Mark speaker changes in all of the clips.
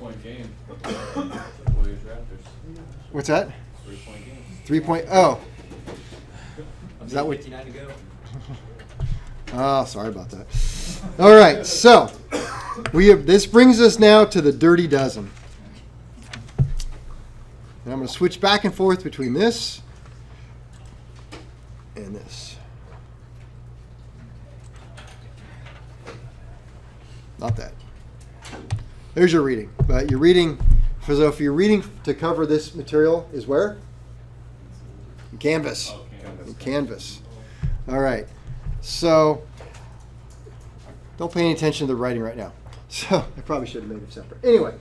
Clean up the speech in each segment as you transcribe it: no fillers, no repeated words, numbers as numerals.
Speaker 1: 3-point game. Warriors Raptors.
Speaker 2: What's that?
Speaker 1: 3-point game.
Speaker 2: 3-point. Oh.
Speaker 3: Is that 59 to go?
Speaker 2: Oh, sorry about that. All right, so this brings us now to the Dirty Dozen. And I'm going to switch back and forth between this and this. Not that. There's your reading. But your reading, so if you're reading to cover this material is where? In Canvas.
Speaker 1: Oh, Canvas.
Speaker 2: In Canvas. All right. So don't pay any attention to the writing right now. So I probably should have made it separate. Anyway,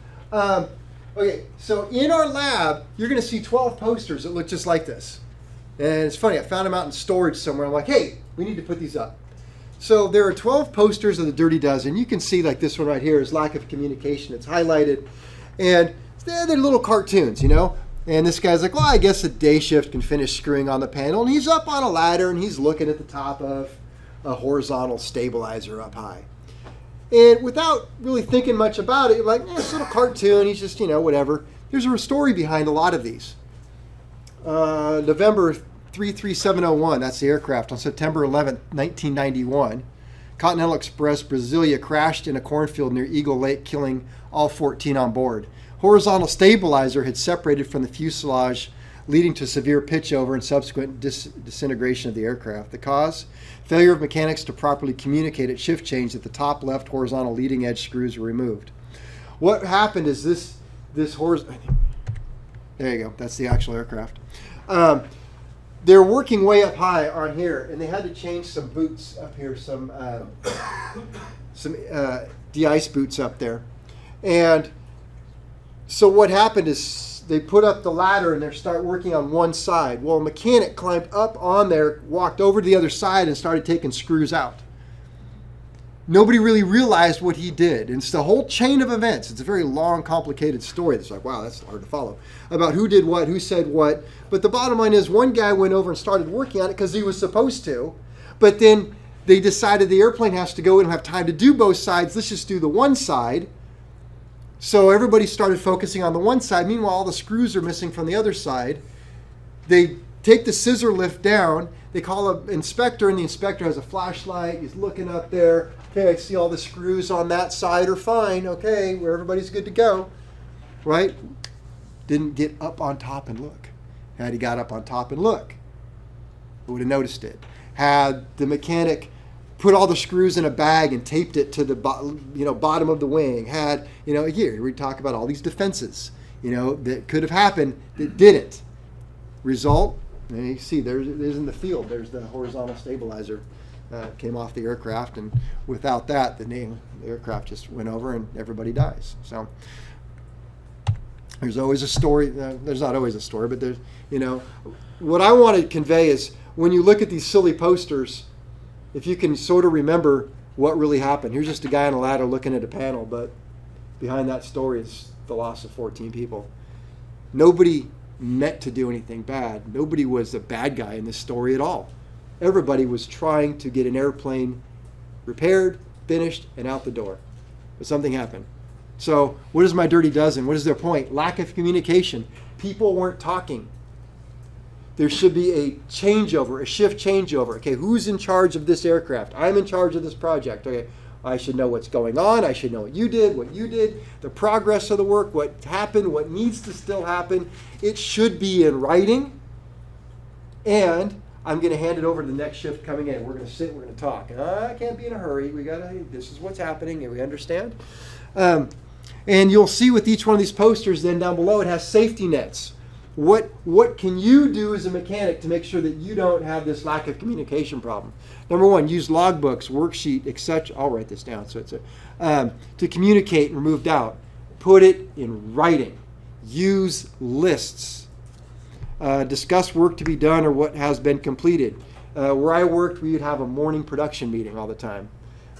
Speaker 2: okay, so in our lab, you're going to see 12 posters that look just like this. And it's funny, I found them out in storage somewhere. I'm like, hey, we need to put these up. So there are 12 posters of the Dirty Dozen. You can see like this one right here is lack of communication. It's highlighted. And they're little cartoons, you know. And this guy's like, well, I guess the day shift can finish screwing on the panel. And he's up on a ladder and he's looking at the top of a horizontal stabilizer up high. And without really thinking much about it, you're like, it's a little cartoon. He's just, whatever. There's a story behind a lot of these. November 33701, that's the aircraft. On September 11th, 1991, Continental Express Brasilia crashed in a cornfield near Eagle Lake, killing all 14 on board. Horizontal stabilizer had separated from the fuselage, leading to severe pitch over and subsequent disintegration of the aircraft. The cause? Failure of mechanics to properly communicate at shift change that the top left horizontal leading edge screws were removed. What happened is this horizontal... There you go. That's the actual aircraft. They're working way up high on here, and they had to change some boots up here, some de-ice boots up there. And so what happened is they put up the ladder and they start working on one side. Well, a mechanic climbed up on there, walked over to the other side, and started taking screws out. Nobody really realized what he did. And it's the whole chain of events. It's a very long, complicated story. It's like, wow, that's hard to follow. About who did what, who said what. But the bottom line is one guy went over and started working on it because he was supposed to. But then they decided the airplane has to go. We don't have time to do both sides. Let's just do the one side. So everybody started focusing on the one side. Meanwhile, all the screws are missing from the other side. They take the scissor lift down. They call an inspector, and the inspector has a flashlight. He's looking up there. Okay, I see all the screws on that side are fine. Okay, where everybody's good to go. Right? Didn't get up on top and look. Had he got up on top and look, we would have noticed it. Had the mechanic put all the screws in a bag and taped it to the bottom of the wing. Had, here we talk about all these defenses, that could have happened that didn't. Result, and you see there's in the field, there's the horizontal stabilizer. Came off the aircraft, and without that, the aircraft just went over and everybody dies. So there's always a story. There's not always a story, but there's, what I want to convey is when you look at these silly posters, if you can sort of remember what really happened. Here's just a guy on a ladder looking at a panel, but behind that story is the loss of 14 people. Nobody meant to do anything bad. Nobody was a bad guy in this story at all. Everybody was trying to get an airplane repaired, finished, and out the door. But something happened. So what is my Dirty Dozen? What is their point? Lack of communication. People weren't talking. There should be a changeover, a shift changeover. Okay, who's in charge of this aircraft? I'm in charge of this project. Okay, I should know what's going on. I should know what you did, the progress of the work, what happened, what needs to still happen. It should be in writing. And I'm going to hand it over to the next shift coming in. We're going to sit, we're going to talk. I can't be in a hurry. This is what's happening, and we understand. And you'll see with each one of these posters, then down below, it has safety nets. What can you do as a mechanic to make sure that you don't have this lack of communication problem? Number one, use logbooks, worksheet, etc. I'll write this down. So it's to communicate and remove doubt. Put it in writing. Use lists. Discuss work to be done or what has been completed. Where I worked, we would have a morning production meeting all the time.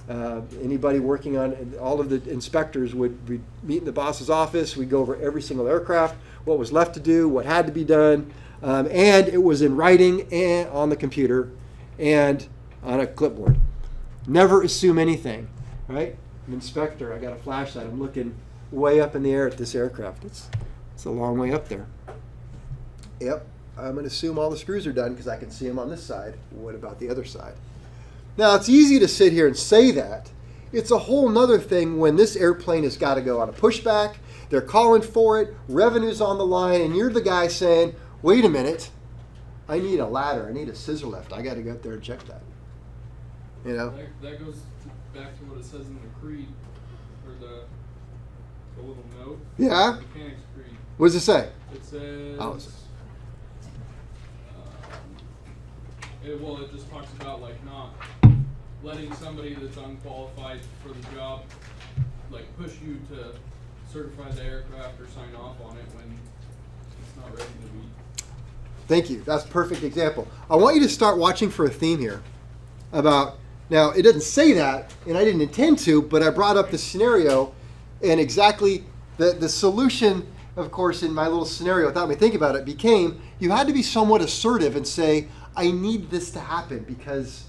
Speaker 2: Anybody working on, all of the inspectors would meet in the boss's office. We'd go over every single aircraft, what was left to do, what had to be done, and it was in writing and on the computer and on a clipboard. Never assume anything, right? An inspector, I got a flashlight, I'm looking way up in the air at this aircraft. It's a long way up there. Yep, I'm going to assume all the screws are done because I can see them on this side. What about the other side? Now, it's easy to sit here and say that. It's a whole nother thing when this airplane has got to go on a pushback. They're calling for it. Revenue's on the line. And you're the guy saying, wait a minute. I need a ladder. I need a scissor lift. I got to go up there and check that. You know?
Speaker 4: That goes back to what it says in the creed, or the little note.
Speaker 2: Yeah?
Speaker 4: Mechanics creed.
Speaker 2: What does it say?
Speaker 4: It says.
Speaker 2: Oh,
Speaker 4: It just talks about like not letting somebody that's unqualified for the job like push you to certify the aircraft or sign off on it when it's not ready to be.
Speaker 2: Thank you. That's a perfect example. I want you to start watching for a theme here about, now it doesn't say that, and I didn't intend to, but I brought up the scenario, and exactly the solution, of course, in my little scenario, without me thinking about it, became you had to be somewhat assertive and say, I need this to happen because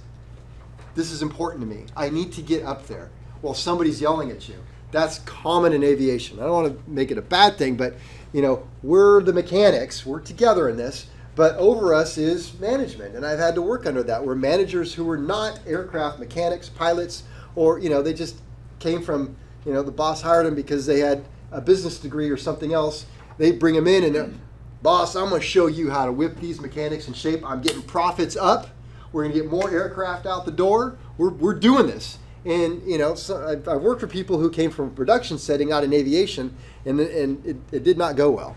Speaker 2: this is important to me. I need to get up there. Well, somebody's yelling at you. That's common in aviation. I don't want to make it a bad thing, but we're the mechanics. We're together in this. But over us is management, and I've had to work under that. We're managers who are not aircraft mechanics, pilots, or they just came from the boss hired them because they had a business degree or something else. They bring them in and boss, I'm going to show you how to whip these mechanics in shape. I'm getting profits up. We're going to get more aircraft out the door. We're doing this. And so I've worked for people who came from a production setting out in aviation, and it did not go well.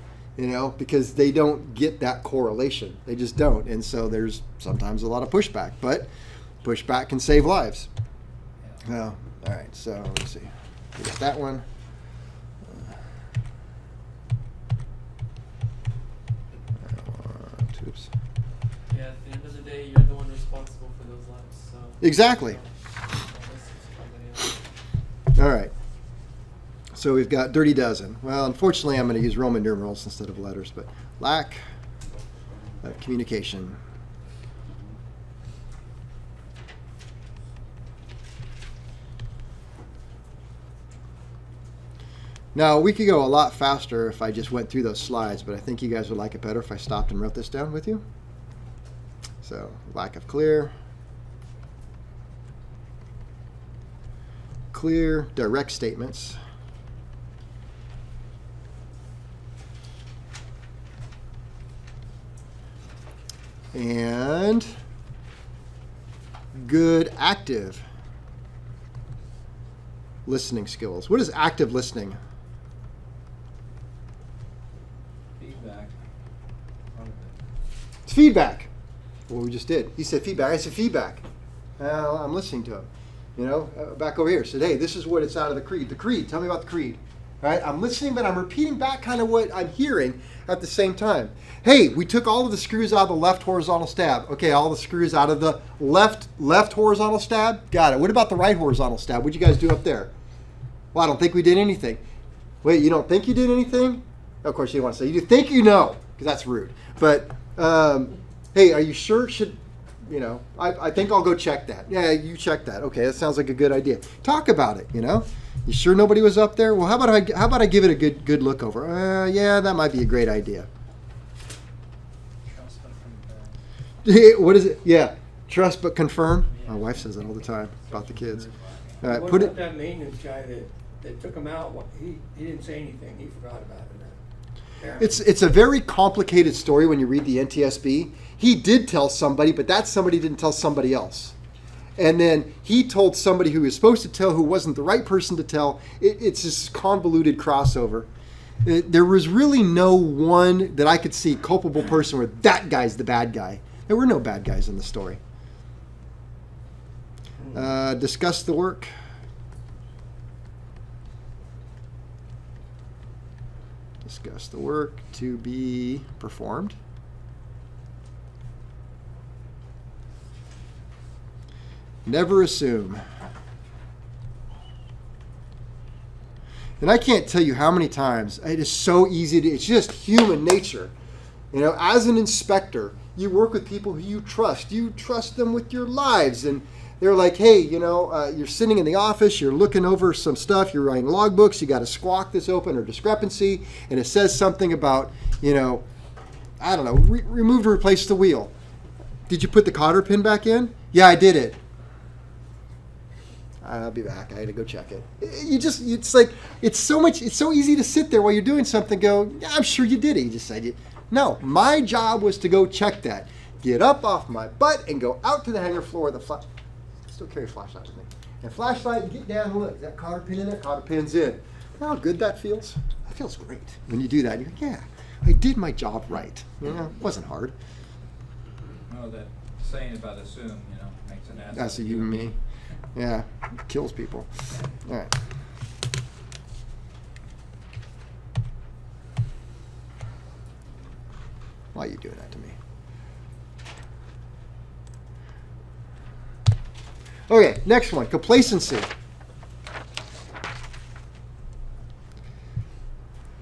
Speaker 2: Because they don't get that correlation. They just don't. And so there's sometimes a lot of pushback, but pushback can save lives. Well, all right, so let's see. We got that one. Oops.
Speaker 5: Yeah, at the end of the day, you're the one responsible for those lives. So
Speaker 2: Exactly. All right. So we've got dirty dozen. Well, unfortunately, I'm going to use Roman numerals instead of letters, but lack of communication. Now, we could go a lot faster if I just went through those slides, but I think you guys would like it better if I stopped and wrote this down with you. So, lack of clear, direct statements. And good active listening skills. What is active listening?
Speaker 3: Feedback.
Speaker 2: It's feedback. Well, we just did. He said feedback. I said feedback. I'm listening to him. Back over here. Said, hey, this is what it's out of the creed. The creed. Tell me about the creed. All right. I'm listening, but I'm repeating back kind of what I'm hearing at the same time. Hey, we took all of the screws out of the left horizontal stab. Okay, all the screws out of the left horizontal stab. Got it. What about the right horizontal stab? What'd you guys do up there? Well, I don't think we did anything. Wait, you don't think you did anything? Of course, you don't want to say you think you know, because that's rude. But hey, are you sure? I think I'll go check that. Yeah, you check that. Okay, that sounds like a good idea. Talk about it. You sure nobody was up there? Well, how about I give it a good look over? Yeah, that might be a great idea.
Speaker 3: Trust but confirm.
Speaker 2: What is it? Yeah, trust but confirm. My wife says that all the time about the kids. All right,
Speaker 6: What
Speaker 2: put
Speaker 6: about
Speaker 2: it.
Speaker 6: that maintenance guy that took him out? He didn't say anything. He forgot about it. Apparently.
Speaker 2: It's a very complicated story when you read the NTSB. He did tell somebody, but that somebody didn't tell somebody else. And then he told somebody who was supposed to tell who wasn't the right person to tell. It's this convoluted crossover. There was really no one that I could see culpable person where that guy's the bad guy. There were no bad guys in the story. Discuss the work. Discuss the work to be performed. Never assume. And I can't tell you how many times it is so easy to, it's just human nature. As an inspector, you work with people who you trust. You trust them with your lives. And They're like, hey, you're sitting in the office, you're looking over some stuff, you're writing logbooks, you got a squawk that's open or discrepancy, and it says something about, I don't know, remove or replace the wheel. Did you put the cotter pin back in? Yeah, I did it. I'll be back. I had to go check it. It's so easy to sit there while you're doing something, go, yeah, I'm sure you did it. You just said it. No, my job was to go check that. Get up off my butt and go out to the hangar floor with the still carry a flashlight with me. And flashlight and get down and look. Is that cotter pin in there? Cotter pin's in. You know how good that feels? That feels great. When you do that, you're like, yeah, I did my job right. It wasn't hard.
Speaker 3: Well, that saying about assume, makes an ass.
Speaker 2: That's a you and me. Yeah, it kills people. All right. Why are you doing that to me? Okay, next one, complacency.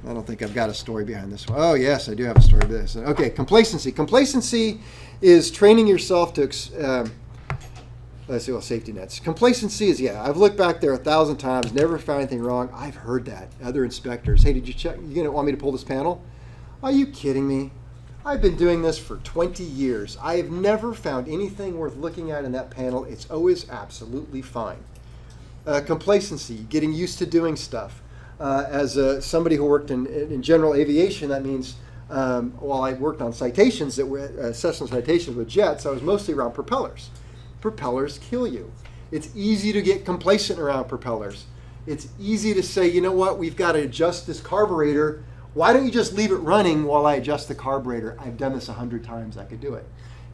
Speaker 2: I don't think I've got a story behind this one. Oh, yes, I do have a story behind this. Okay, complacency. Complacency is training yourself to, safety nets. Complacency is, I've looked back there 1,000 times, never found anything wrong. I've heard that. Other inspectors, hey, did you check? You gonna want me to pull this panel? Are you kidding me? I've been doing this for 20 years. I have never found anything worth looking at in that panel. It's always absolutely fine. Complacency, getting used to doing stuff. As somebody who worked in general aviation, that means while I worked on citations that were Cessna citations with jets, I was mostly around propellers. Propellers kill you. It's easy to get complacent around propellers. It's easy to say, you know what, we've got to adjust this carburetor. Why don't you just leave it running while I adjust the carburetor? I've done this 100 times. I could do it.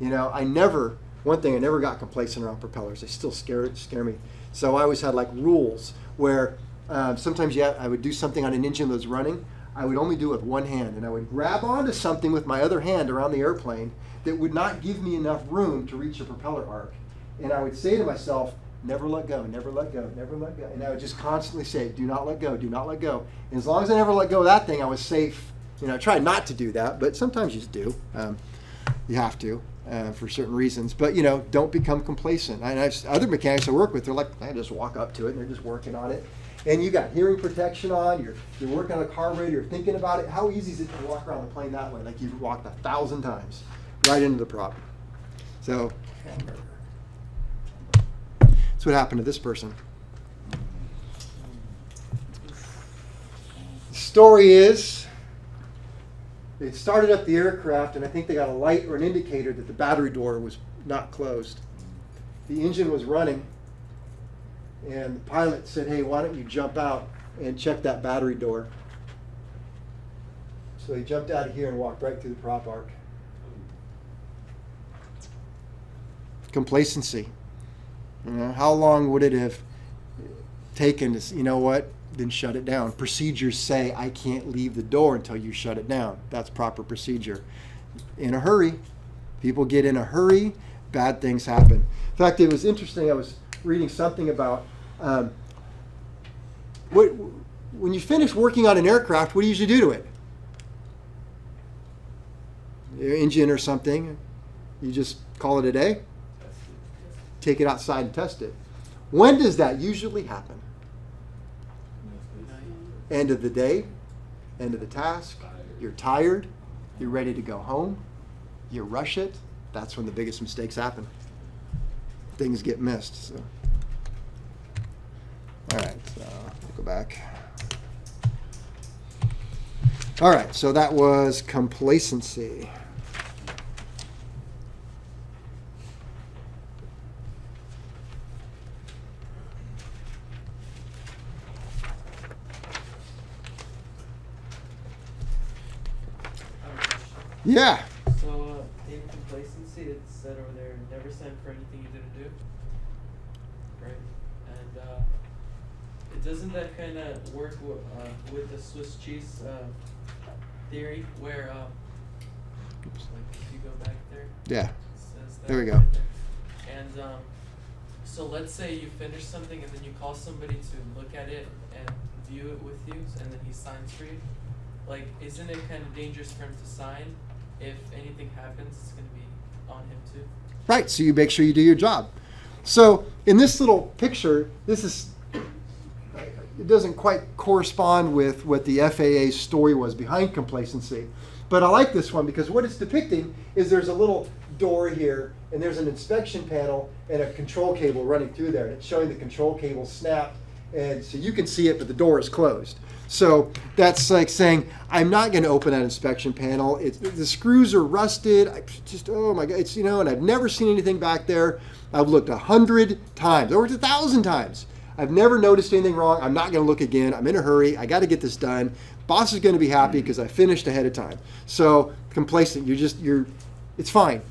Speaker 2: I never got complacent around propellers. They still scare me. So I always had like rules where sometimes I would do something on an engine that was running. I would only do it with one hand, and I would grab onto something with my other hand around the airplane that would not give me enough room to reach the propeller arc. And I would say to myself, never let go, never let go, never let go. And I would just constantly say, do not let go, do not let go. And as long as I never let go of that thing, I was safe. I tried not to do that, but sometimes you just do. You have to for certain reasons. But, don't become complacent. And other mechanics I work with, they're like, I just walk up to it, and they're just working on it. And you got hearing protection on, you're working on a carburetor, you're thinking about it. How easy is it to walk around the plane that way? Like you've walked 1,000 times right into the prop. So that's what happened to this person. The story is, they started up the aircraft, and I think they got a light or an indicator that the battery door was not closed. The engine was running, and the pilot said, hey, why don't you jump out and check that battery door? So he jumped out of here and walked right through the prop arc. Complacency. How long would it have taken to, then shut it down? Procedures say I can't leave the door until you shut it down. That's proper procedure. In a hurry. People get in a hurry, bad things happen. In fact, it was interesting. I was reading something about when you finish working on an aircraft, what do you usually do to it? Your engine or something, you just call it a day? Take it outside and test it. When does that usually happen? End of the day, end of the task, you're tired, you're ready to go home, you rush it, that's when the biggest mistakes happen. Things get missed. So. All right, so we'll go back. All right, so that was complacency. Yeah.
Speaker 5: So, in complacency, it said over there, never sign for anything you didn't do. Right? And it doesn't that kind of work with the Swiss cheese theory, where, like, if you go back there,
Speaker 2: Yeah.
Speaker 5: it says that
Speaker 2: There we go.
Speaker 5: right there. And so let's say you finish something and then you call somebody to look at it and view it with you, and then he signs for you. Like, isn't it kind of dangerous for him to sign? If anything happens, it's going to be on him too.
Speaker 2: Right, so you make sure you do your job. So in this little picture, it doesn't quite correspond with what the FAA's story was behind complacency. But I like this one because what it's depicting is there's a little door here, and there's an inspection panel and a control cable running through there. And it's showing the control cable snapped, and so you can see it, but the door is closed. So that's like saying, I'm not going to open that inspection panel. The screws are rusted. Oh my God, and I've never seen anything back there. I've looked 100 times, over 1,000 times. I've never noticed anything wrong. I'm not going to look again. I'm in a hurry. I got to get this done. Boss is going to be happy because I finished ahead of time. So complacent, it's fine,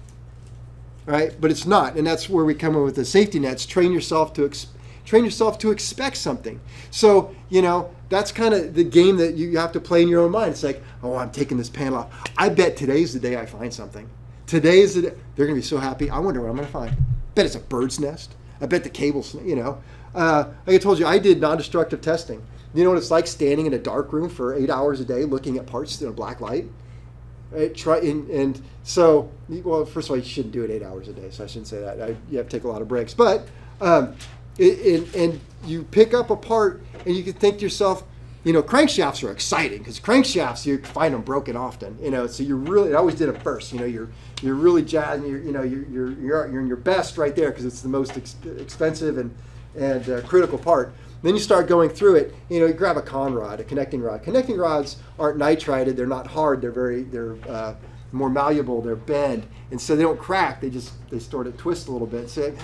Speaker 2: right? But it's not, and that's where we come in with the safety nets. Train yourself to expect something. So that's kind of the game that you have to play in your own mind. It's like, oh, I'm taking this panel off. I bet today's the day I find something. Today is the day. They're going to be so happy. I wonder what I'm going to find. Bet it's a bird's nest. I bet the cable's, like I told you, I did non-destructive testing. You know what it's like standing in a dark room for 8 hours a day looking at parts in a black light? Right? So, first of all, you shouldn't do it 8 hours a day, so I shouldn't say that. You have to take a lot of breaks. But, and you pick up a part and you can think to yourself, crankshafts are exciting because crankshafts, you find them broken often, so I always did it first, you're really jazzed, you're in your best right there because it's the most expensive and critical part. Then you start going through it, you grab a con rod, a connecting rod. Connecting rods aren't nitrided, they're not hard, they're more malleable, they're bend, and so they don't crack, they sort of twist a little bit. So,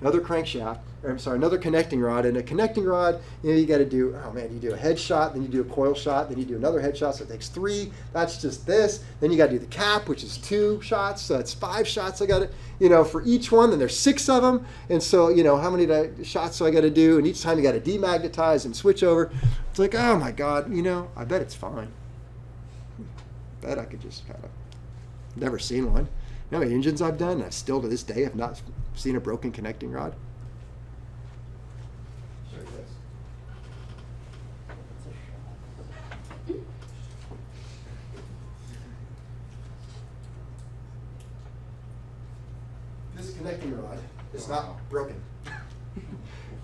Speaker 2: another crankshaft, another connecting rod. And a connecting rod, you got to do, you do a head shot, then you do a coil shot, then you do another head shot, so it takes 3. That's just this. Then you got to do the cap, which is 2 shots, so that's 5 shots I got to, for each one. Then there's 6 of them, and so, how many shots do I got to do? And each time you got to demagnetize and switch over. It's like, oh my God, I bet it's fine. I bet I could just kind of, never seen one. You know how many engines I've done, and I still to this day have not seen a broken connecting rod? Show you this. This connecting rod is not broken.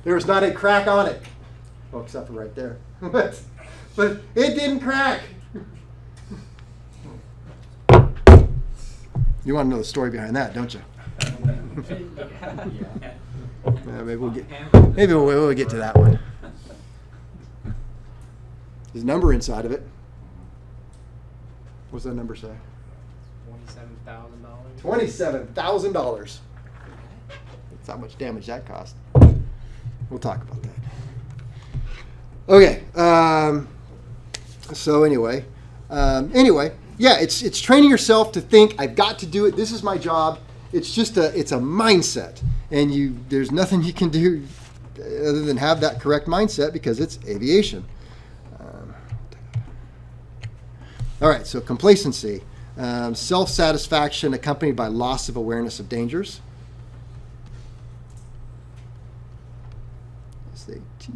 Speaker 2: There is not a crack on it. Well, except for right there. But it didn't crack. You want to know the story behind that, don't you? Maybe we'll get to that one. There's a number inside of it. What's that number say?
Speaker 7: $27,000.
Speaker 2: $27,000. That's how much damage that cost. We'll talk about that. Okay. So anyway, yeah, it's training yourself to think, I've got to do it. This is my job. It's just it's a mindset, and there's nothing you can do other than have that correct mindset because it's aviation. All right, so complacency, self-satisfaction accompanied by loss of awareness of dangers. SAT.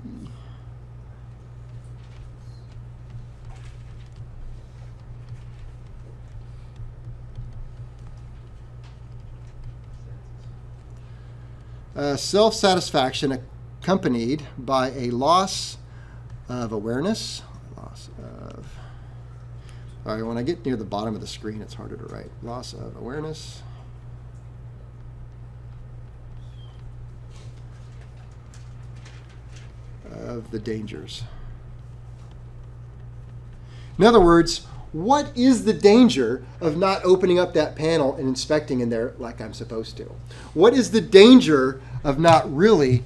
Speaker 2: Self-satisfaction accompanied by a loss of awareness. All right, when I get near the bottom of the screen, it's harder to write. Loss of awareness. Of the dangers. In other words, what is the danger of not opening up that panel and inspecting in there like I'm supposed to? What is the danger of not really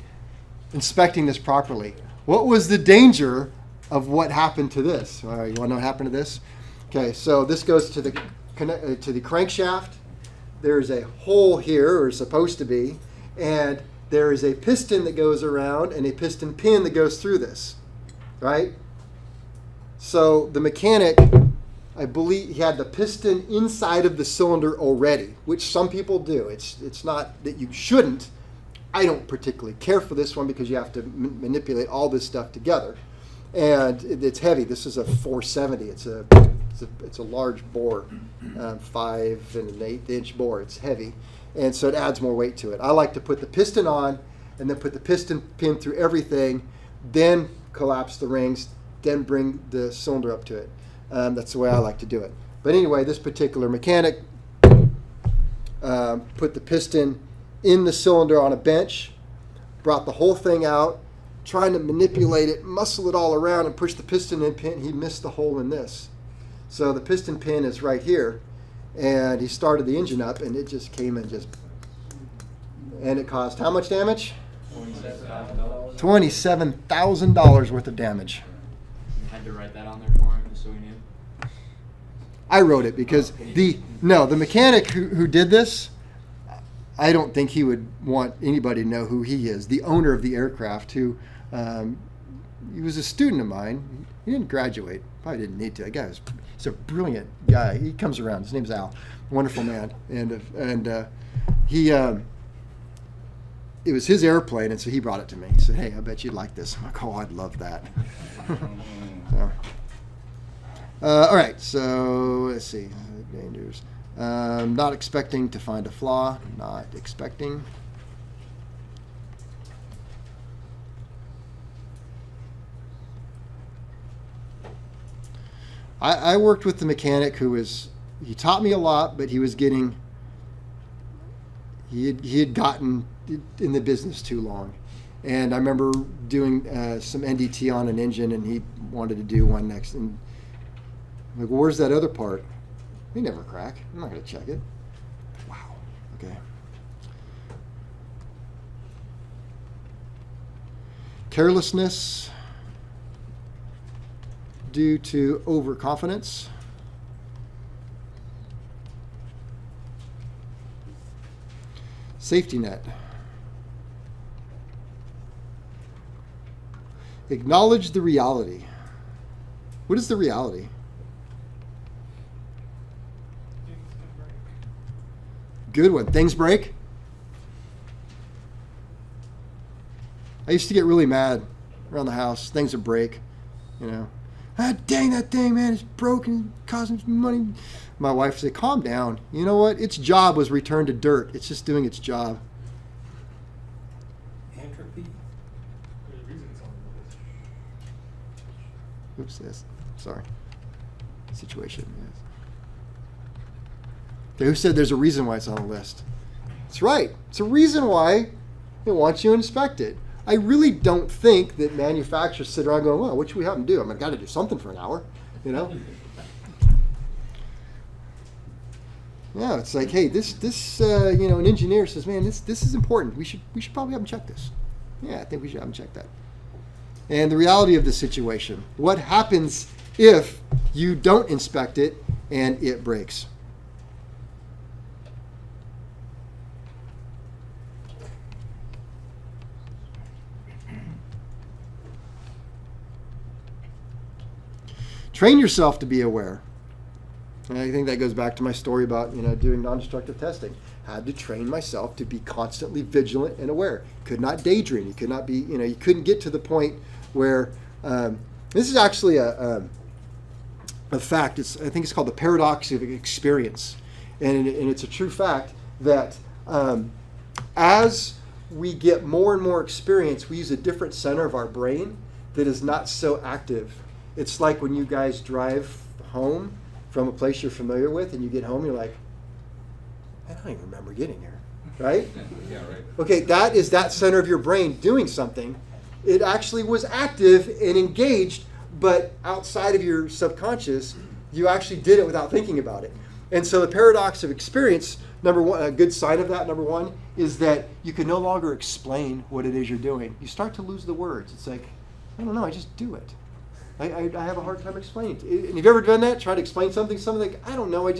Speaker 2: inspecting this properly? What was the danger of what happened to this? All right, you want to know what happened to this? Okay, so this goes to the crankshaft. There's a hole here, or supposed to be, and there is a piston that goes around and a piston pin that goes through this, right? So the mechanic, I believe he had the piston inside of the cylinder already, which some people do. It's not that you shouldn't. I don't particularly care for this one because you have to manipulate all this stuff together. And it's heavy. This is a 470. It's a large bore, 5 1/8 inch bore. It's heavy. and so it adds more weight to it. I like to put the piston on and then put the piston pin through everything, then collapse the rings, then bring the cylinder up to it. That's the way I like to do it. But anyway, this particular mechanic put the piston in the cylinder on a bench, brought the whole thing out, trying to manipulate it, muscle it all around, and push the piston in pin. He missed the hole in this. So the piston pin is right here, and he started the engine up, and it just came and and it caused how much damage?
Speaker 1: $27,000.
Speaker 2: $27,000 worth of damage.
Speaker 1: You had to write that on there for him, just so he knew.
Speaker 2: I wrote it because the mechanic who did this, I don't think he would want anybody to know who he is. The owner of the aircraft, who he was a student of mine. He didn't graduate. Probably didn't need to. That guy he's a brilliant guy. He comes around. His name's Al. Wonderful man. And he it was his airplane, and so he brought it to me. He said, "Hey, I bet you'd like this." I'm like, "Oh, I'd love that." So, all right, so let's see. Dangers. Not expecting to find a flaw. Not expecting. I worked with the mechanic he taught me a lot, but he had gotten in the business too long. And I remember doing some NDT on an engine, and he wanted to do one next. And I'm like, well, where's that other part? They never crack. I'm not going to check it. Wow. Okay. Carelessness due to overconfidence. Safety net. Acknowledge the reality. What is the reality? Good one. Things break. I used to get really mad around the house. Things would break, Ah, dang, that thing, man, it's broken, causing money. My wife would say, calm down. You know what? Its job was returned to dirt. It's just doing its job.
Speaker 6: Entropy.
Speaker 2: Oops, yes. Sorry. Situation, yes. Okay, who said there's a reason why it's on the list? That's right. It's a reason why it wants you to inspect it. I really don't think that manufacturers sit around going, well, what should we have them do? I mean, I've got to do something for an hour, Yeah, it's like, hey, this an engineer says, man, this is important. We should probably have them check this. Yeah, I think we should have them check that. And the reality of the situation. What happens if you don't inspect it and it breaks? Train yourself to be aware. And I think that goes back to my story about doing non-destructive testing. Had to train myself to be constantly vigilant and aware. Could not daydream. You could not be, you couldn't get to the point where this is actually a fact. I think it's called the paradox of experience, and it's a true fact that as we get more and more experience, we use a different center of our brain that is not so active. It's like when you guys drive home from a place you're familiar with, and you get home, you're like, I don't even remember getting here, right?
Speaker 1: Yeah, right.
Speaker 2: Okay, that is that center of your brain doing something. It actually was active and engaged, but outside of your subconscious, you actually did it without thinking about it. And so the paradox of experience, number one, a good sign of that, number one, is that you can no longer explain what it is you're doing. You start to lose the words. It's like, I don't know, I just do it. I have a hard time explaining it. And have you ever done that? Try to explain something like, I don't know, let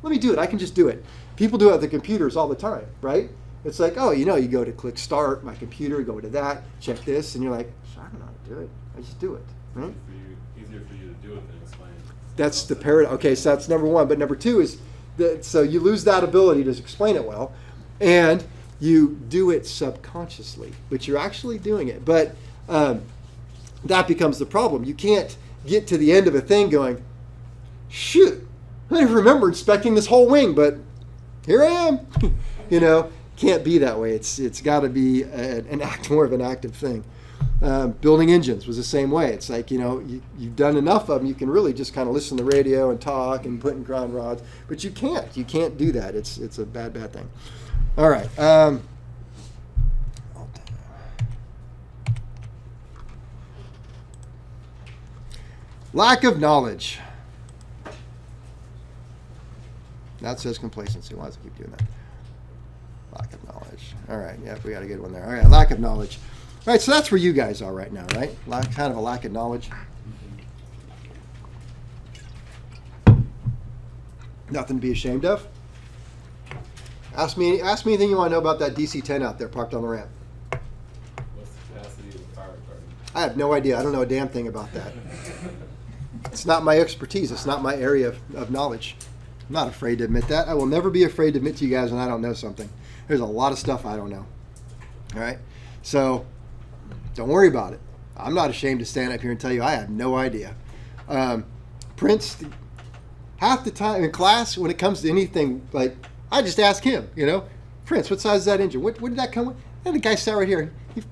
Speaker 2: me do it. I can just do it. People do it with the computers all the time, right? It's like, oh, you go to click start, my computer, go to that, check this, and you're like, I don't know how to do it. I just do it, right?
Speaker 1: Easier for you to do it than explain it.
Speaker 2: That's the paradox. Okay, so that's number one. But number two is that so you lose that ability to explain it well, and you do it subconsciously, but you're actually doing it. But that becomes the problem. You can't get to the end of a thing going, shoot, I don't even remember inspecting this whole wing, but here I am. You know, can't be that way. It's got to be more of an active thing. Building engines was the same way. It's like, you know, you've done enough of them, you can really just kind of listen to the radio and talk and put in ground rods, but you can't do that. It's a bad thing. All right. Lack of knowledge. That says complacency. Why does it keep doing that? Lack of knowledge. All right. Yeah, we got a good one there. All right. Lack of knowledge. All right. So that's where you guys are right now, right? Kind of a lack of knowledge. Nothing to be ashamed of. Ask me anything you want to know about that DC-10 out there parked on the ramp.
Speaker 1: What's the capacity of the fire department?
Speaker 2: I have no idea. I don't know a damn thing about that. It's not my expertise. It's not my area of knowledge. I'm not afraid to admit that. I will never be afraid to admit to you guys when I don't know something. There's a lot of stuff I don't know. All right? So don't worry about it. I'm not ashamed to stand up here and tell you I have no idea. Prince, half the time in class, when it comes to anything, like, I just ask him, you know, Prince, what size is that engine? What did that come with? And the guy sat right here. It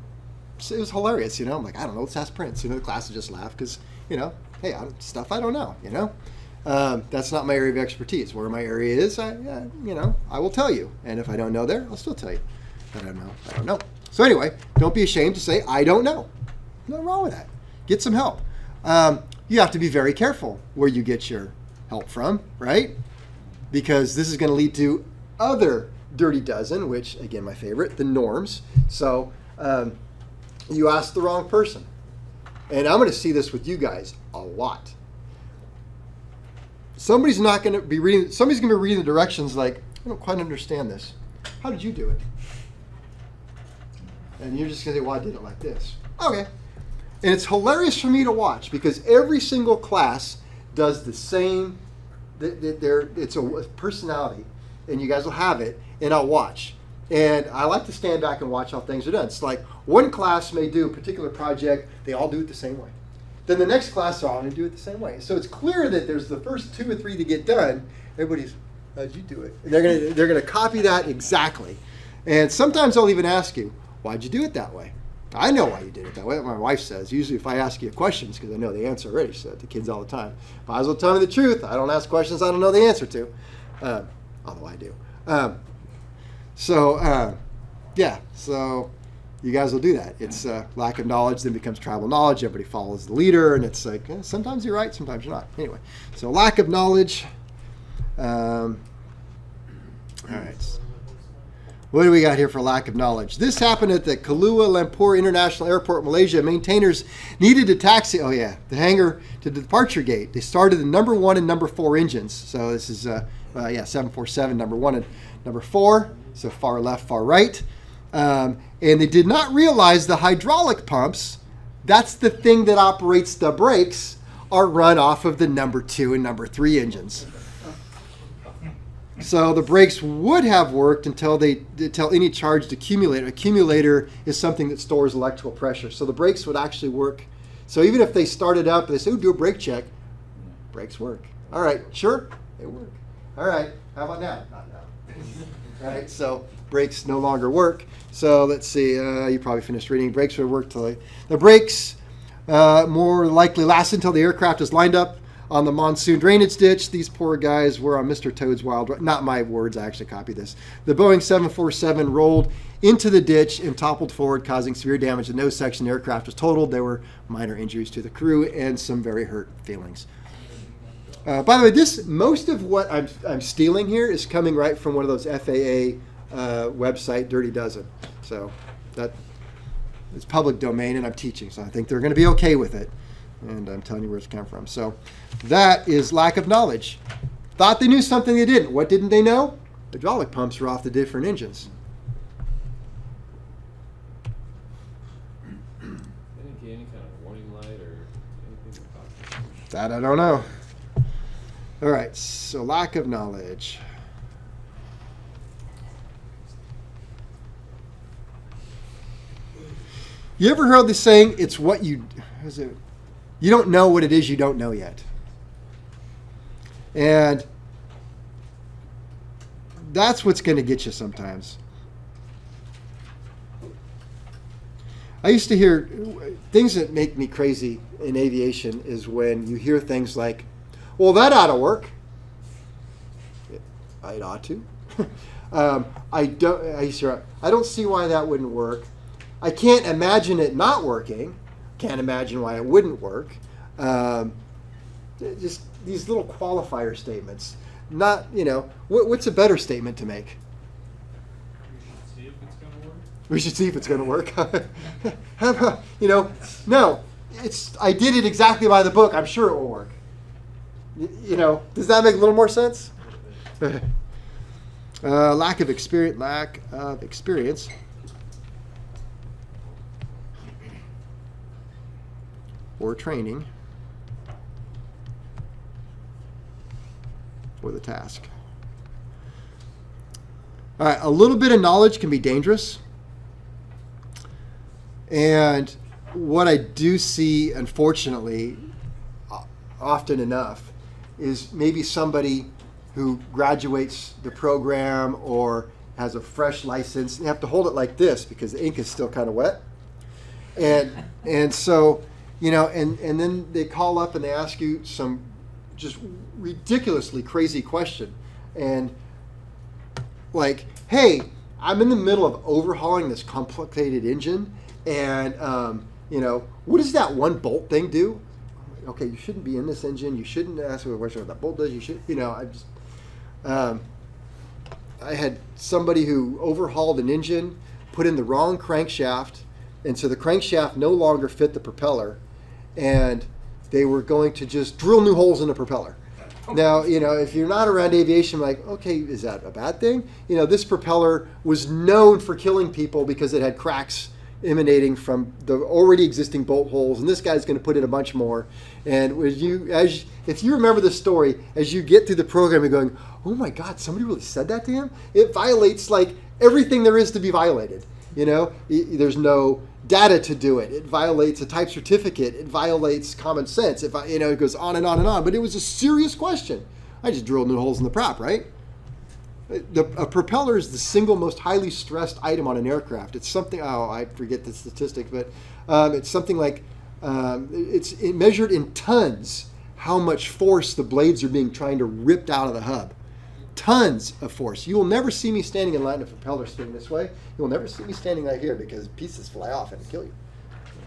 Speaker 2: was hilarious, you know. I'm like, I don't know. Let's ask Prince. You know, the class would just laugh because, you know, hey, stuff I don't know, you know. That's not my area of expertise. Where my area is, I will tell you. And if I don't know there, I'll still tell you. But I don't know. So anyway, don't be ashamed to say, I don't know. Nothing wrong with that. Get some help. You have to be very careful where you get your help from, right? Because this is going to lead to other dirty dozen, which, again, my favorite, the norms. So you ask the wrong person. And I'm going to see this with you guys a lot. Somebody's going to be reading the directions like, I don't quite understand this. How did you do it? And you're just going to say, well, I did it like this. Okay. And it's hilarious for me to watch because every single class does the same. It's a personality, and you guys will have it, and I'll watch. And I like to stand back and watch how things are done. It's like one class may do a particular project, they all do it the same way. Then the next class, they're all going to do it the same way. So it's clear that there's the first 2 or 3 to get done. Everybody's, how'd you do it? And they're going to copy that exactly. And sometimes I'll even ask you, why'd you do it that way? I know why you did it that way. My wife says, usually if I ask you questions, because I know the answer already, she said to kids all the time, might as well tell me the truth. I don't ask questions I don't know the answer to, although I do. So you guys will do that. It's lack of knowledge then becomes tribal knowledge. Everybody follows the leader, and it's like, sometimes you're right, sometimes you're not. Anyway, so lack of knowledge. All right. What do we got here for lack of knowledge? This happened at the Kuala Lumpur International Airport, Malaysia. Maintainers needed to taxi, the hangar to the departure gate. They started the number 1 and number 4 engines. So this is, 747, number 1 and number 4. So far left, far right. And they did not realize the hydraulic pumps, that's the thing that operates the brakes, are run off of the number 2 and number 3 engines. So the brakes would have worked until any charged accumulator. Accumulator is something that stores electrical pressure. So the brakes would actually work. So even if they started up and they say, do a brake check, brakes work. All right, sure, they work. All right, how about now? Not now. All right, so brakes no longer work. So let's see, you probably finished reading. Brakes would work till the brakes more likely last until the aircraft is lined up on the monsoon drainage ditch. These poor guys were on Mr. Toad's wild ride. Not my words, I actually copied this. The Boeing 747 rolled into the ditch and toppled forward, causing severe damage. The nose section of the aircraft was totaled. There were minor injuries to the crew and some very hurt feelings. By the way, most of what I'm stealing here is coming right from one of those FAA website, Dirty Dozen. So that it's public domain, and I'm teaching, so I think they're going to be okay with it. And I'm telling you where it's come from. So that is lack of knowledge. Thought they knew something they didn't. What didn't they know? Hydraulic pumps are off the different engines.
Speaker 1: They didn't get any kind of warning light or anything about
Speaker 2: That I don't know. All right, so lack of knowledge. You ever heard the saying, it's what you don't know what it is you don't know yet. And that's what's going to get you sometimes. I used to hear things that make me crazy in aviation is when you hear things like, well, that ought to work. It ought to. I don't see why that wouldn't work. I can't imagine it not working. Can't imagine why it wouldn't work. Just these little qualifier statements. Not, what's a better statement to make?
Speaker 4: See if it's gonna work.
Speaker 2: We should see if it's going to work. How about, no, I did it exactly by the book. I'm sure it will work. Does that make a little more sense? Lack of experience. Or training for the task. All right, a little bit of knowledge can be dangerous. And what I do see, unfortunately, often enough, is maybe somebody who graduates the program or has a fresh license. They have to hold it like this because the ink is still kind of wet. And so, and then they call up and they ask you some just ridiculously crazy question. And like, hey, I'm in the middle of overhauling this complicated engine. And, what does that one bolt thing do? Okay, you shouldn't be in this engine. You shouldn't ask what that bolt does. You should, I had somebody who overhauled an engine, put in the wrong crankshaft, and so the crankshaft no longer fit the propeller, and they were going to just drill new holes in the propeller. Now, if you're not around aviation, like, okay, is that a bad thing? This propeller was known for killing people because it had cracks emanating from the already existing bolt holes, and this guy's going to put in a bunch more. And if you remember the story, as you get through the program, you're going, oh my God, somebody really said that to him? It violates like everything there is to be violated. There's no data to do it. It violates a type certificate. It violates common sense. It goes on and on and on. But it was a serious question. I just drilled new holes in the prop, right? A propeller is the single most highly stressed item on an aircraft. It's something, I forget the statistics, but it's something like, it's measured in tons how much force the blades are being trying to ripped out of the hub. Tons of force. You will never see me standing in line of propeller spinning this way. You will never see me standing right here because pieces fly off and kill you.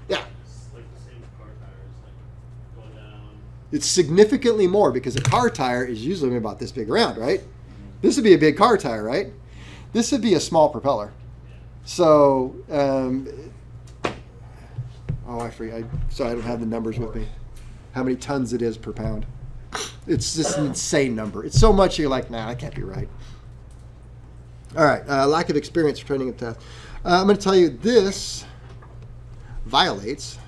Speaker 2: Yeah.
Speaker 7: It's like the same with car tires, like going down.
Speaker 2: It's significantly more because a car tire is usually about this big around, right? This would be a big car tire, right? This would be a small propeller. So, I forget. Sorry, I don't have the numbers with me. How many tons it is per pound. It's just an insane number. It's so much you're like, nah, that can't be right. All right, lack of experience for training and task. I'm going to tell you this violates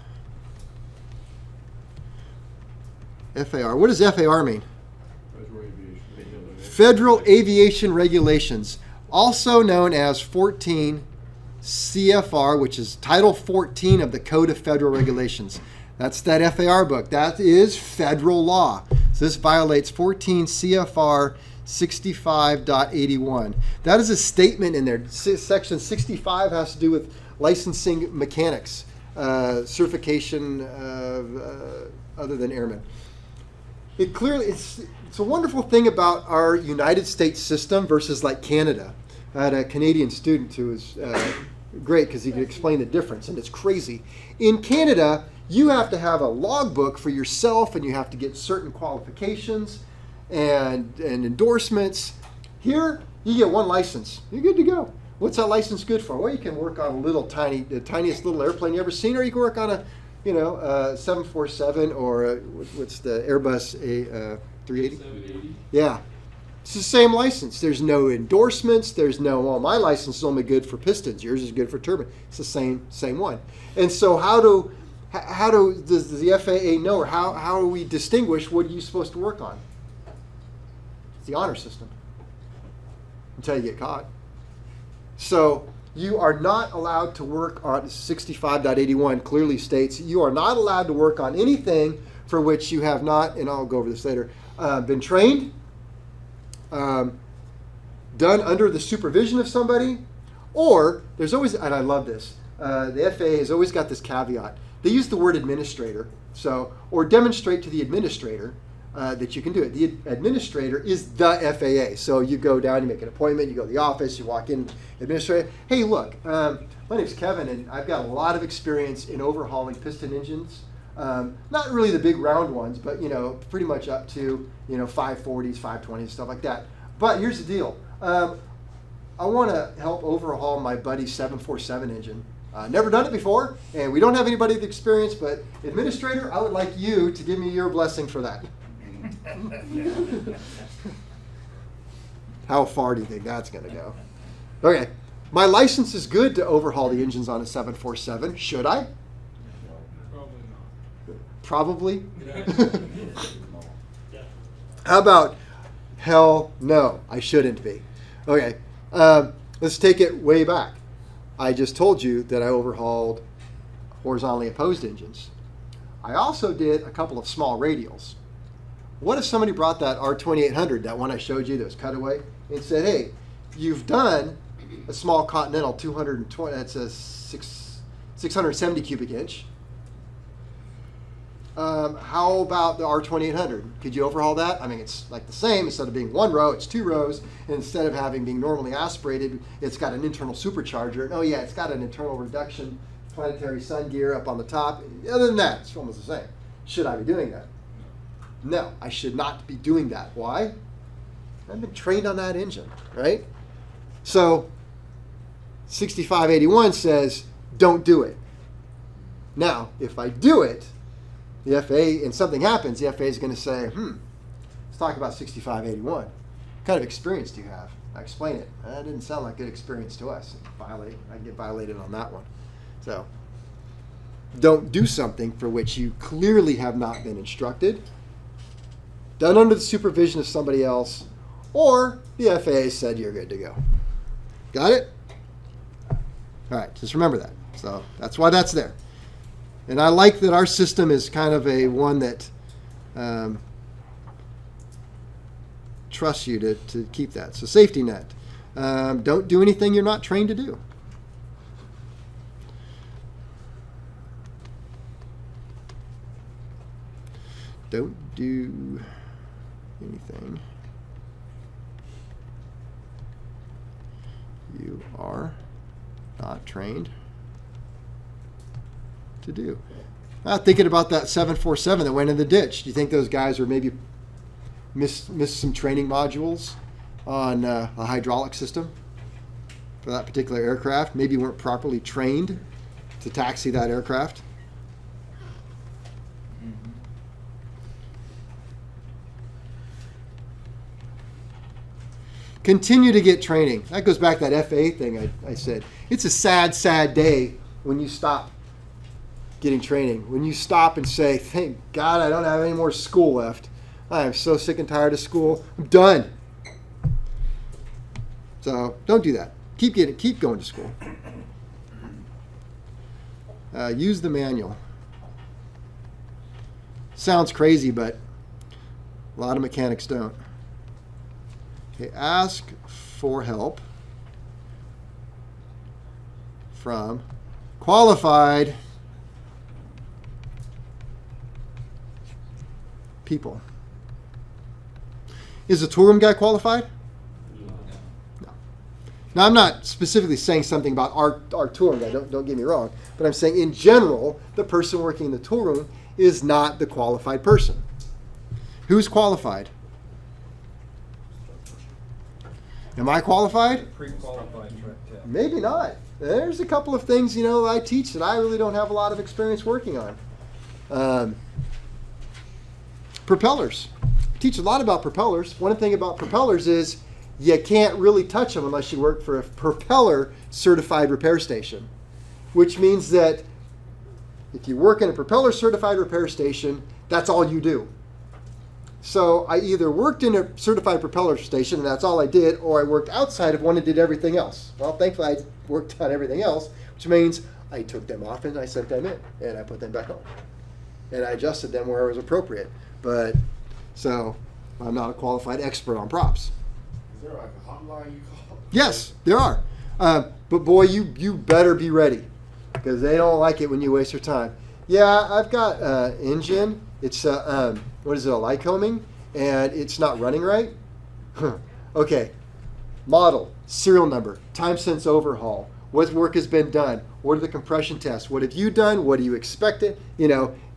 Speaker 2: FAR. What does FAR mean? Federal Aviation Regulations, also known as 14 CFR, which is Title 14 of the Code of Federal Regulations. That's that FAR book. That is federal law. So this violates 14 CFR 65.81. That is a statement in there. Section 65 has to do with licensing mechanics, certification other than airmen. It's a wonderful thing about our United States system versus like Canada. I had a Canadian student who was great because he could explain the difference, and it's crazy. In Canada, you have to have a logbook for yourself, and you have to get certain qualifications and endorsements. Here, you get one license. You're good to go. What's that license good for? Well, you can work on the tiniest little airplane you ever seen, or you can work on a 747 or what's the Airbus A380?
Speaker 4: 780.
Speaker 2: Yeah. It's the same license. There's no endorsements. There's no, well, my license is only good for pistons. Yours is good for turbine. It's the same one. And so does the FAA know, or how do we distinguish what are you supposed to work on? It's the honor system until you get caught. So you are not allowed to work on 65.81 clearly states you are not allowed to work on anything for which you have not, and I'll go over this later, been trained, done under the supervision of somebody, or there's always, and I love this, the FAA has always got this caveat. They use the word administrator, so, or demonstrate to the administrator that you can do it. The administrator is the FAA. So you go down, you make an appointment, you go to the office, you walk in, administrator, hey, look, my name's Kevin, and I've got a lot of experience in overhauling piston engines. Not really the big round ones, but pretty much up to 540s, 520s, stuff like that. But here's the deal. I want to help overhaul my buddy's 747 engine. Never done it before, and we don't have anybody with experience, but administrator, I would like you to give me your blessing for that. How far do you think that's going to go? Okay, my license is good to overhaul the engines on a 747. Should I?
Speaker 4: Probably not.
Speaker 2: Probably. How about hell no, I shouldn't be. Okay, let's take it way back. I just told you that I overhauled horizontally opposed engines. I also did a couple of small radials. What if somebody brought that R2800, that one I showed you that was cutaway, and said, hey, you've done a small Continental 220, that's a 670 cubic inch. How about the R2800? Could you overhaul that? I mean, it's like the same. Instead of being one row, it's two rows. And instead of being normally aspirated, it's got an internal supercharger. And oh yeah, it's got an internal reduction planetary sun gear up on the top. Other than that, it's almost the same. Should I be doing that? No, I should not be doing that. Why? I've been trained on that engine, right? So 6581 says, don't do it. Now, if I do it, the FAA, and something happens, the FAA is going to say, let's talk about 6581. What kind of experience do you have? I explain it. That didn't sound like good experience to us. I get violated on that one. So don't do something for which you clearly have not been instructed, done under the supervision of somebody else, or the FAA said you're good to go. Got it? All right, just remember that. So that's why that's there. And I like that our system is kind of a one that trusts you to keep that. So safety net. Don't do anything you're not trained to do. Don't do anything you are not trained to do. Thinking about that 747 that went in the ditch. Do you think those guys were maybe missed some training modules on a hydraulic system for that particular aircraft? Maybe weren't properly trained to taxi that aircraft. Continue to get training. That goes back to that FAA thing I said. It's a sad, sad day when you stop getting training. When you stop and say, thank God I don't have any more school left. I am so sick and tired of school. I'm done. So don't do that. Keep going to school. Use the manual. Sounds crazy, but a lot of mechanics don't. Okay, ask for help from qualified people. Is the toolroom guy qualified? No. Now, I'm not specifically saying something about our toolroom guy, don't get me wrong, but I'm saying in general, the person working in the toolroom is not the qualified person. Who's qualified? Am I qualified?
Speaker 3: Pre-qualified test.
Speaker 2: Maybe not. There's a couple of things, I teach that I really don't have a lot of experience working on. Propellers. I teach a lot about propellers. One thing about propellers is you can't really touch them unless you work for a propeller certified repair station, which means that if you work in a propeller certified repair station, that's all you do. So I either worked in a certified propeller station, and that's all I did, or I worked outside of one and did everything else. Well, thankfully I worked on everything else, which means I took them off and I sent them in, and I put them back on. And I adjusted them where it was appropriate. But, so, I'm not a qualified expert on props.
Speaker 1: Is
Speaker 8: there like a hotline you call?
Speaker 2: Yes, there are. But boy, you better be ready, because they don't like it when you waste their time. Yeah, I've got engine. It's what is it, a Lycoming, and it's not running right. Okay, model, serial number, time since overhaul, what work has been done, what are the compression tests, what have you done, what do you expect it,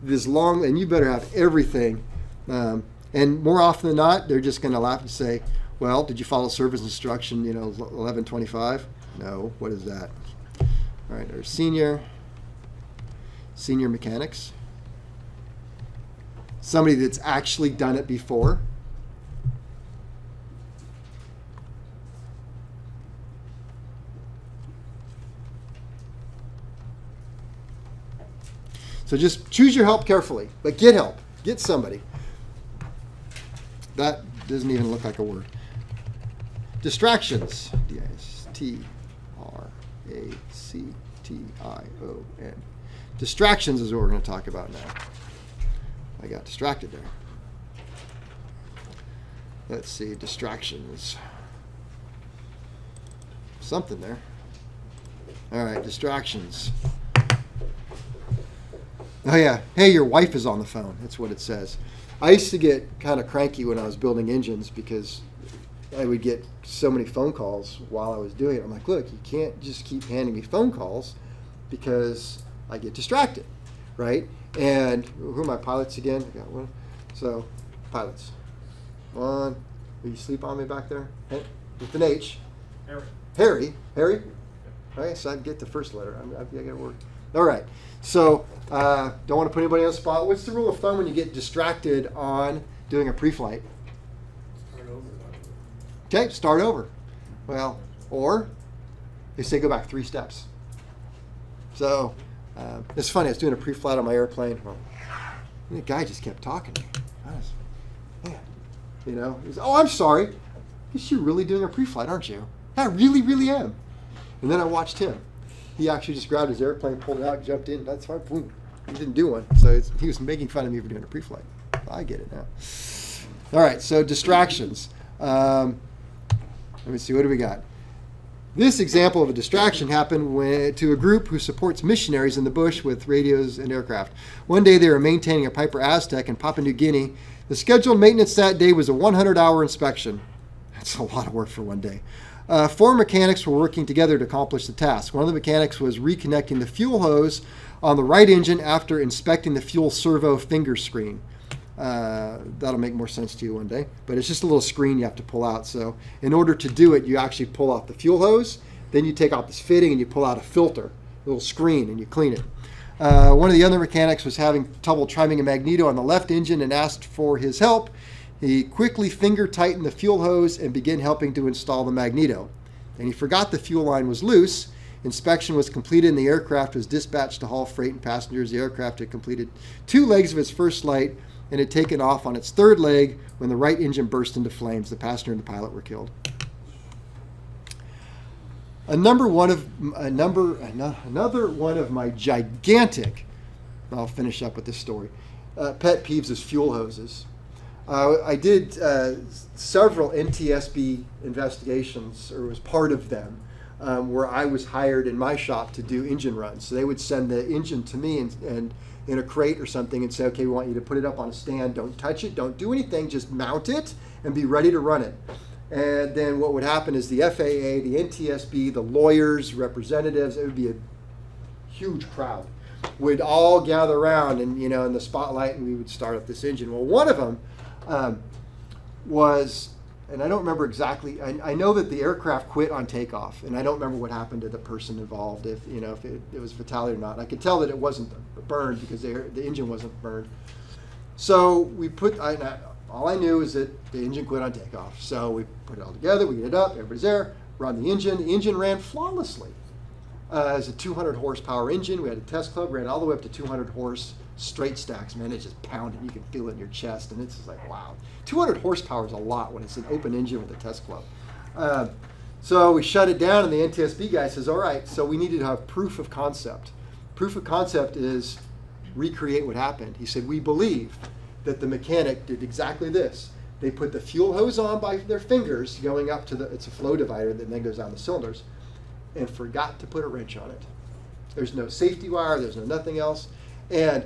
Speaker 2: this long, and you better have everything. And more often than not, they're just going to laugh and say, well, did you follow service instruction, 1125? No, what is that? All right, there's senior mechanics. Somebody that's actually done it before. So just choose your help carefully, but get help. Get somebody. That doesn't even look like a word. Distractions. D-I-S-T-R-A-C-T-I-O-N. Distractions is what we're going to talk about now. I got distracted there. Let's see, distractions. Something there. All right, distractions. Oh yeah, hey, your wife is on the phone. That's what it says. I used to get kind of cranky when I was building engines because I would get so many phone calls while I was doing it. I'm like, look, you can't just keep handing me phone calls because I get distracted, right? And who are my pilots again? I got one. So, pilots. One. Will you sleep on me back there? Hey, with an H. Harry. Harry? Okay, so I get the first letter. I got to work. All right. So, don't want to put anybody on the spot. What's the rule of thumb when you get distracted on doing a pre-flight? Okay, start over. Well, or they say go back 3 steps. So, it's funny. I was doing a pre-flight on my airplane. Well, the guy just kept talking to me. Man, he's, oh, I'm sorry. Guess you're really doing a pre-flight, aren't you? I really, really am. And then I watched him. He actually just grabbed his airplane, pulled it out, jumped in. That's fine. Boom. He didn't do one. So he was making fun of me for doing a pre-flight. I get it now. All right, so distractions. Let me see, what do we got? This example of a distraction happened to a group who supports missionaries in the bush with radios and aircraft. One day they were maintaining a Piper Aztec in Papua New Guinea. The scheduled maintenance that day was a 100-hour inspection. That's a lot of work for one day. 4 mechanics were working together to accomplish the task. One of the mechanics was reconnecting the fuel hose on the right engine after inspecting the fuel servo finger screen. That'll make more sense to you one day, but it's just a little screen you have to pull out. So in order to do it, you actually pull off the fuel hose, then you take off this fitting and you pull out a filter, a little screen, and you clean it. One of the other mechanics was having trouble timing a magneto on the left engine and asked for his help. He quickly finger tightened the fuel hose and began helping to install the magneto. And he forgot the fuel line was loose. Inspection was completed and the aircraft was dispatched to haul freight and passengers. The aircraft had completed 2 legs of its first flight and had taken off on its 3rd leg when the right engine burst into flames. The passenger and the pilot were killed. Another one of my gigantic, I'll finish up with this story, pet peeves is fuel hoses. I did several NTSB investigations, or was part of them, where I was hired in my shop to do engine runs. So they would send the engine to me and in a crate or something and say, okay, we want you to put it up on a stand. Don't touch it. Don't do anything. Just mount it and be ready to run it. And then what would happen is the FAA, the NTSB, the lawyers, representatives, it would be a huge crowd, would all gather around and, in the spotlight, and we would start up this engine. Well, one of them was, and I don't remember exactly, I know that the aircraft quit on takeoff, and I don't remember what happened to the person involved, if it was fatality or not. I could tell that it wasn't burned because the engine wasn't burned. So we all I knew is that the engine quit on takeoff. So we put it all together, we get it up, everybody's there, run the engine. The engine ran flawlessly. It's a 200 horsepower engine. We had a test club, ran all the way up to 200 horse straight stacks. Man, it just pounded. You can feel it in your chest, and it's just like, wow. 200 horsepower is a lot when it's an open engine with a test club. So we shut it down, and the NTSB guy says, all right, so we needed to have proof of concept. Proof of concept is recreate what happened. He said, we believe that the mechanic did exactly this. They put the fuel hose on by their fingers, going up to it's a flow divider that then goes down the cylinders, and forgot to put a wrench on it. There's no safety wire, there's no nothing else. And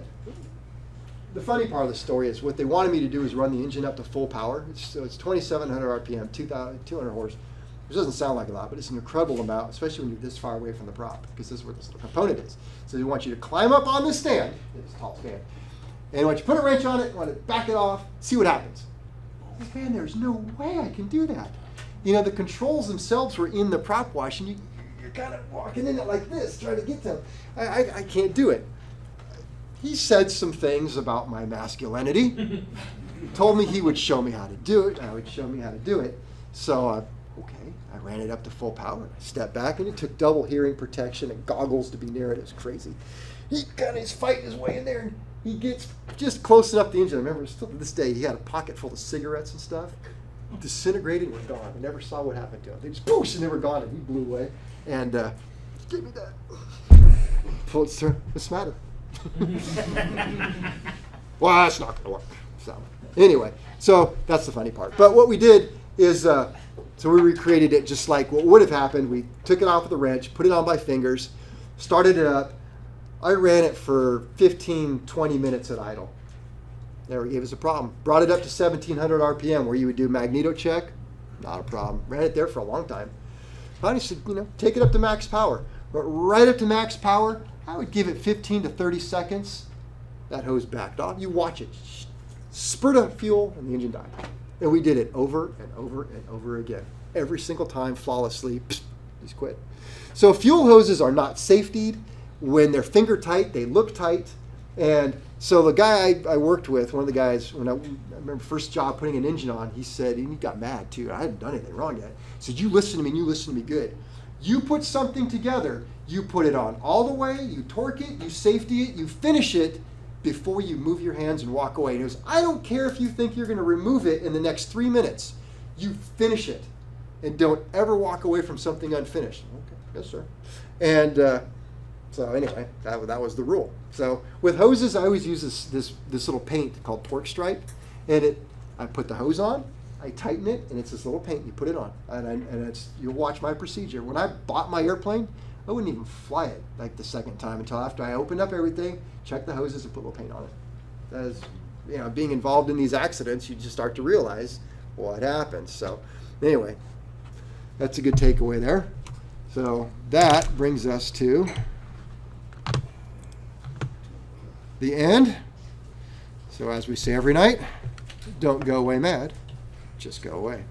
Speaker 2: the funny part of the story is what they wanted me to do is run the engine up to full power. So it's 2,700 RPM, 200 horse. Which doesn't sound like a lot, but it's an incredible amount, especially when you're this far away from the prop, because this is where this little component is. So they want you to climb up on this stand, this tall stand, and once you put a wrench on it, want to back it off, see what happens. Like, man, there's no way I can do that. You know, the controls themselves were in the prop wash, and you're kind of walking in it like this, trying to get to them. I can't do it. He said some things about my masculinity, told me he would show me how to do it, and I would show me how to do it. So, okay, I ran it up to full power. I stepped back, and it took double hearing protection and goggles to be near it. It was crazy. He's fighting his way in there, and he gets just close enough to the engine. I remember still to this day, he had a pocket full of cigarettes and stuff. Disintegrated and were gone. I never saw what happened to him. They just boosh, and they were gone, and he blew away. And give me that. What's the matter? Well, that's not going to work. So anyway, so that's the funny part. But what we did is, so we recreated it just like what would have happened. We took it off with a wrench, put it on by fingers, started it up. I ran it for 15, 20 minutes at idle. Never gave us a problem. Brought it up to 1,700 RPM where you would do magneto check. Not a problem. Ran it there for a long time. Finally said, take it up to max power. But right up to max power, I would give it 15 to 30 seconds. That hose backed off. You watch it. Spurt of fuel and the engine died. And we did it over and over and over again. Every single time, flawlessly, just quit. So fuel hoses are not safetied. When they're finger tight, they look tight. And so the guy I worked with, one of the guys, when I remember first job putting an engine on, he said, and he got mad too. I hadn't done anything wrong yet. He said, you listen to me and you listen to me good. You put something together, you put it on all the way, you torque it, you safety it, you finish it before you move your hands and walk away. And he goes, I don't care if you think you're going to remove it in the next 3 minutes. You finish it. And don't ever walk away from something unfinished. Okay, yes, sir. And so anyway, that was the rule. So with hoses, I always use this little paint called torque stripe. And I put the hose on, I tighten it, and it's this little paint. You put it on, and you'll watch my procedure. When I bought my airplane, I wouldn't even fly it like the second time until after I opened up everything, checked the hoses, and put a little paint on it. As being involved in these accidents, you just start to realize what happens. So anyway, that's a good takeaway there. So that brings us to the end. So as we say every night, don't go away mad, just go away.